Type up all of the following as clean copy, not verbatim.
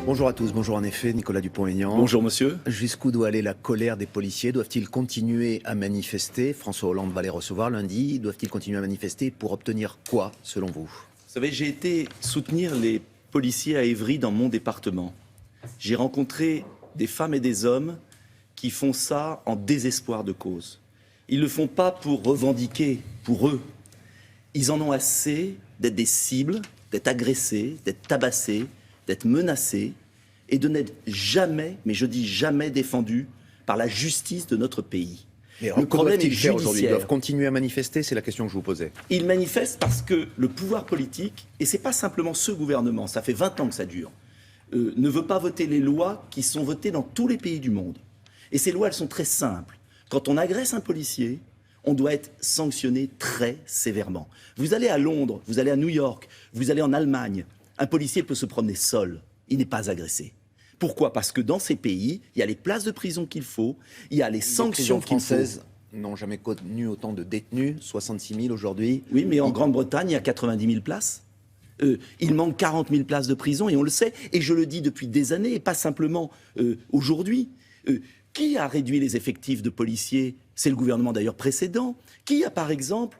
Bonjour à tous, bonjour en effet, Nicolas Dupont-Aignan. Bonjour monsieur. Jusqu'où doit aller la colère des policiers? Doivent-ils continuer à manifester? François Hollande va les recevoir lundi. Doivent-ils continuer à manifester pour obtenir quoi, selon vous? Vous savez, j'ai été soutenir les policiers à Évry dans mon département. J'ai rencontré des femmes et des hommes qui font ça en désespoir de cause. Ils ne le font pas pour revendiquer, pour eux. Ils en ont assez d'être des cibles, d'être agressés, d'être tabassés, d'être menacés et de n'être jamais, mais je dis jamais, défendus par la justice de notre pays. Mais le problème est judiciaire. Ils doivent continuer à manifester, c'est la question que je vous posais. Ils manifestent parce que le pouvoir politique, et ce n'est pas simplement ce gouvernement, ça fait 20 ans que ça dure, ne veut pas voter les lois qui sont votées dans tous les pays du monde. Et ces lois, elles sont très simples. Quand on agresse un policier, on doit être sanctionné très sévèrement. Vous allez à Londres, vous allez à New York, vous allez en Allemagne, un policier peut se promener seul, il n'est pas agressé. Pourquoi? Parce que dans ces pays, il y a les places de prison qu'il faut, il y a les sanctions qu'il faut. Les prisons françaises n'ont jamais connu autant de détenus, 66 000 aujourd'hui. Oui, mais en Grande-Bretagne, il y a 90 000 places. Il manque 40 000 places de prison, et on le sait, et je le dis depuis des années, et pas simplement aujourd'hui. Qui a réduit les effectifs de policiers? C'est le gouvernement d'ailleurs précédent. Qui a par exemple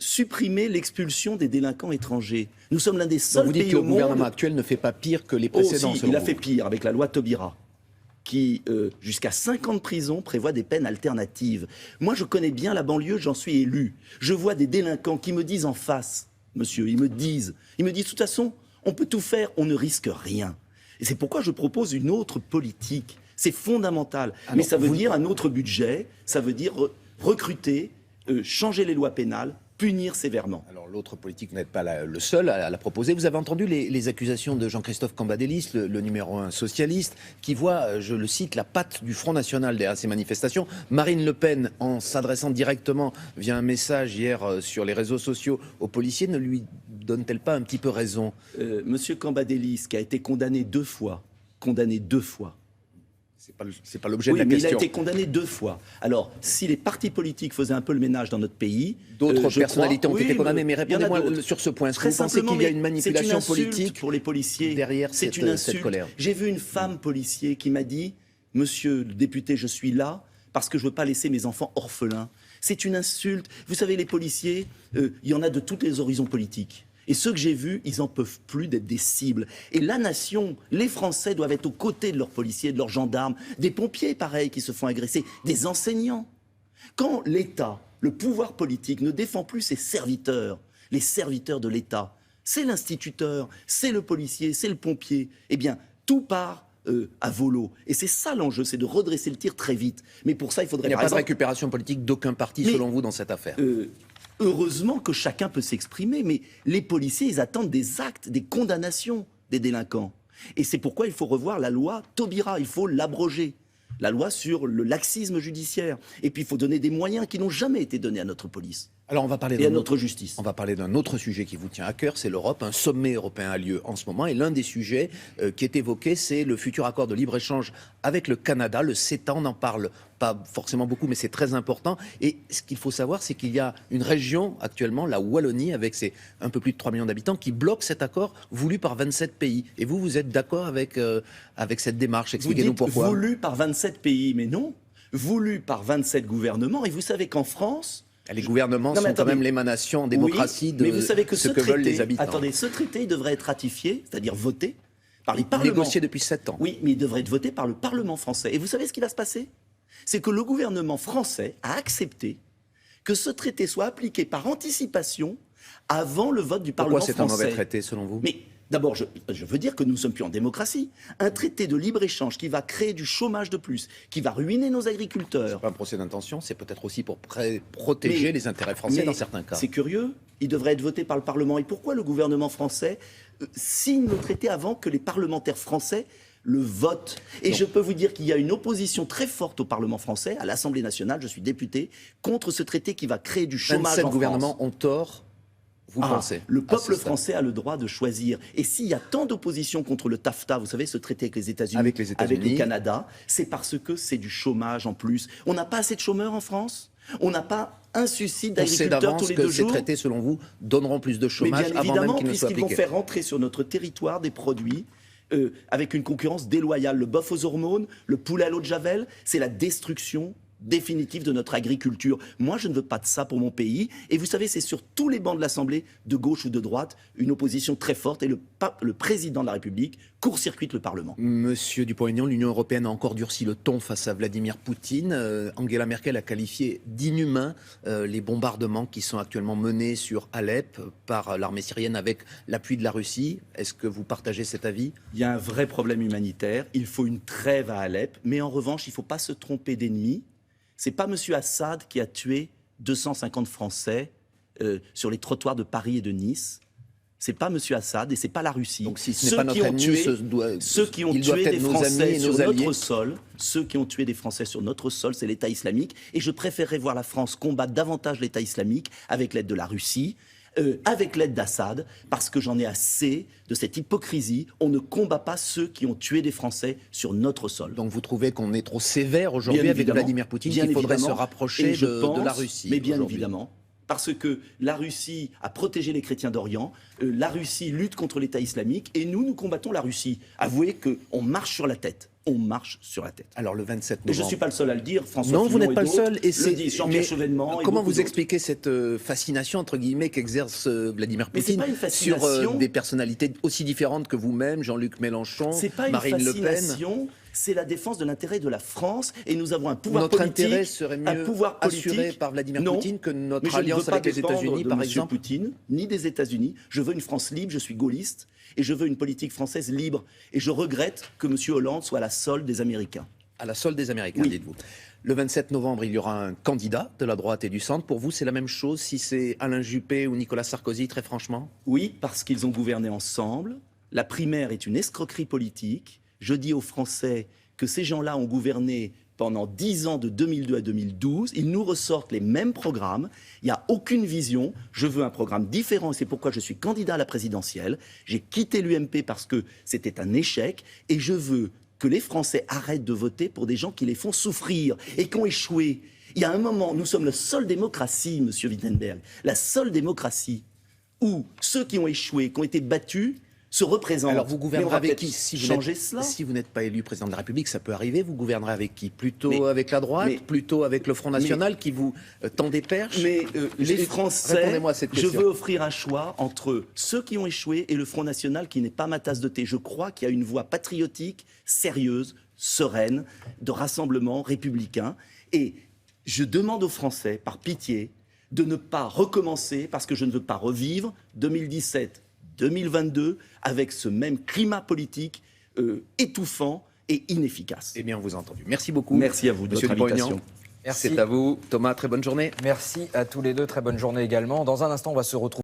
supprimé l'expulsion des délinquants étrangers? Nous sommes l'un des seuls pays au monde... Vous dites que le gouvernement actuel ne fait pas pire que les précédents. Il a fait pire avec la loi Taubira, qui jusqu'à 5 ans de prison prévoit des peines alternatives. Moi je connais bien la banlieue, j'en suis élu. Je vois des délinquants qui me disent en face, monsieur, ils me disent de toute façon, on peut tout faire, on ne risque rien. Et c'est pourquoi je propose une autre politique. C'est fondamental. Mais ça veut dire un autre budget, ça veut dire recruter, changer les lois pénales, punir sévèrement. Alors l'autre politique, vous n'êtes pas le seul à la proposer. Vous avez entendu les accusations de Jean-Christophe Cambadélis, le numéro 1 socialiste, qui voit, je le cite, la patte du Front National derrière ces manifestations. Marine Le Pen, en s'adressant directement via un message hier sur les réseaux sociaux aux policiers, ne lui donne-t-elle pas un petit peu raison? Monsieur Cambadélis, qui a été condamné deux fois, c'est pas l'objet de la mais question. Il a été condamné 2 fois. Alors, si les partis politiques faisaient un peu le ménage dans notre pays... D'autres personnalités ont été condamnées, mais répondez-moi sur ce point. Est-ce que vous pensez qu'il y a une manipulation politique pour les policiers derrière cette colère? J'ai vu une femme policier qui m'a dit « Monsieur le député, je suis là parce que je ne veux pas laisser mes enfants orphelins. » C'est une insulte. Vous savez, les policiers, il y en a de tous les horizons politiques. Et ceux que j'ai vus, ils n'en peuvent plus d'être des cibles. Et la nation, les Français doivent être aux côtés de leurs policiers, de leurs gendarmes, des pompiers, pareil, qui se font agresser, des enseignants. Quand l'État, le pouvoir politique, ne défend plus ses serviteurs, les serviteurs de l'État, c'est l'instituteur, c'est le policier, c'est le pompier, eh bien, tout part à volo. Et c'est ça l'enjeu, c'est de redresser le tir très vite. Mais pour ça, il faudrait... Il n'y a pas de récupération politique d'aucun parti, selon vous, dans cette affaire. Heureusement que chacun peut s'exprimer, mais les policiers, ils attendent des actes, des condamnations des délinquants. Et c'est pourquoi il faut revoir la loi Taubira, il faut l'abroger. La loi sur le laxisme judiciaire. Et puis il faut donner des moyens qui n'ont jamais été donnés à notre police. Alors on va parler et à notre justice. On va parler d'un autre sujet qui vous tient à cœur, c'est l'Europe. Un sommet européen a lieu en ce moment et l'un des sujets qui est évoqué, c'est le futur accord de libre-échange avec le Canada, le CETA. On n'en parle pas forcément beaucoup, mais c'est très important. Et ce qu'il faut savoir, c'est qu'il y a une région actuellement, la Wallonie, avec ses un peu plus de 3 millions d'habitants, qui bloque cet accord voulu par 27 pays. Et vous, vous êtes d'accord avec cette démarche? Expliquez-nous pourquoi. Voulu par 27 pays, mais non. Voulu par 27 gouvernements. Et vous savez qu'en France... Les gouvernements sont quand même l'émanation en démocratie de mais vous savez que ce que veulent les habitants. Attendez, ce traité, il devrait être ratifié, c'est-à-dire voté, par les parlements. Négocié depuis 7 ans. Oui, mais il devrait être voté par le Parlement français. Et vous savez ce qui va se passer? C'est que le gouvernement français a accepté que ce traité soit appliqué par anticipation avant le vote du Parlement français. Pourquoi c'est un mauvais traité, selon vous? Mais d'abord, je veux dire que nous ne sommes plus en démocratie. Un traité de libre-échange qui va créer du chômage de plus, qui va ruiner nos agriculteurs. C'est pas un procès d'intention, c'est peut-être aussi pour protéger les intérêts français dans certains cas. C'est curieux, il devrait être voté par le Parlement. Et pourquoi le gouvernement français signe le traité avant que les parlementaires français le votent? Et je peux vous dire qu'il y a une opposition très forte au Parlement français, à l'Assemblée nationale, je suis député, contre ce traité qui va créer du chômage en France. 27 gouvernements ont tort. Vous pensez? Le peuple français a le droit de choisir. Et s'il y a tant d'opposition contre le TAFTA, vous savez, ce traité avec les États-Unis, avec le Canada, c'est parce que c'est du chômage en plus. On n'a pas assez de chômeurs en France? On n'a pas un suicide d'agriculteurs tous les 2 jours? Ces traités, selon vous, donneront plus de chômage avant même qu'ils ne soient appliqués? Puisqu'ils vont faire rentrer sur notre territoire des produits avec une concurrence déloyale. Le bœuf aux hormones, le poulet à l'eau de Javel, c'est la destruction définitive de notre agriculture. Moi, je ne veux pas de ça pour mon pays. Et vous savez, c'est sur tous les bancs de l'Assemblée, de gauche ou de droite, une opposition très forte. Et le président de la République court-circuite le Parlement. Monsieur Dupont-Aignan, l'Union européenne a encore durci le ton face à Vladimir Poutine. Angela Merkel a qualifié d'inhumains les bombardements qui sont actuellement menés sur Alep par l'armée syrienne avec l'appui de la Russie. Est-ce que vous partagez cet avis? Il y a un vrai problème humanitaire. Il faut une trêve à Alep. Mais en revanche, il ne faut pas se tromper d'ennemi. C'est pas M. Assad qui a tué 250 Français sur les trottoirs de Paris et de Nice. C'est pas M. Assad et c'est pas la Russie. Donc si ce n'est pas notre ennemi, ceux qui ont tué des Français sur notre sol, ceux qui ont tué des Français sur notre sol, c'est l'État islamique. Et je préférerais voir la France combattre davantage l'État islamique avec l'aide de la Russie. Avec l'aide d'Assad, parce que j'en ai assez de cette hypocrisie. On ne combat pas ceux qui ont tué des Français sur notre sol. Donc vous trouvez qu'on est trop sévère aujourd'hui avec Vladimir Poutine, qu'il faudrait se rapprocher de la Russie? Mais bien évidemment. Parce que la Russie a protégé les chrétiens d'Orient, la Russie lutte contre l'État islamique, et nous combattons la Russie. Avouez qu'on marche sur la tête. On marche sur la tête. Alors le 27 novembre... Et je ne suis pas le seul à le dire, François Non, Fillon vous n'êtes pas le seul. Et c'est Jean-Pierre Chevènement. Comment vous expliquez cette fascination, entre guillemets, qu'exerce Vladimir Poutine sur des personnalités aussi différentes que vous-même, Jean-Luc Mélenchon, Marine Le Pen? C'est la défense de l'intérêt de la France, et nous avons un pouvoir notre politique. Intérêt serait mieux assuré par Vladimir Poutine que notre alliance avec les États-Unis, par exemple. Poutine, ni des États-Unis. Je veux une France libre, je suis gaulliste, et je veux une politique française libre. Et je regrette que M. Hollande soit à la solde des Américains. À la solde des Américains, oui. Dites-vous. Le 27 novembre, il y aura un candidat de la droite et du centre. Pour vous, c'est la même chose si c'est Alain Juppé ou Nicolas Sarkozy, très franchement? Oui, parce qu'ils ont gouverné ensemble. La primaire est une escroquerie politique. Je dis aux Français que ces gens-là ont gouverné pendant 10 ans, de 2002 à 2012. Ils nous ressortent les mêmes programmes. Il n'y a aucune vision. Je veux un programme différent, et c'est pourquoi je suis candidat à la présidentielle. J'ai quitté l'UMP parce que c'était un échec, et je veux que les Français arrêtent de voter pour des gens qui les font souffrir et qui ont échoué. Il y a un moment, nous sommes la seule démocratie, M. Wittenberg, la seule démocratie où ceux qui ont échoué, qui ont été battus, se représentent. Alors vous gouvernerez avec qui si vous n'êtes pas élu président de la République, ça peut arriver, vous gouvernerez avec qui? Plutôt avec la droite, plutôt avec le Front National qui vous tend des perches? Les Français, répondez-moi à cette question. Je veux offrir un choix entre ceux qui ont échoué et le Front National qui n'est pas ma tasse de thé. Je crois qu'il y a une voie patriotique, sérieuse, sereine, de rassemblement républicain. Et je demande aux Français, par pitié, de ne pas recommencer, parce que je ne veux pas revivre 2017, 2022, avec ce même climat politique étouffant et inefficace. Eh bien, on vous a entendu. Merci beaucoup. Merci à vous de votre invitation. Merci. C'est à vous. Thomas, très bonne journée. Merci à tous les deux, très bonne journée également. Dans un instant, on va se retrouver.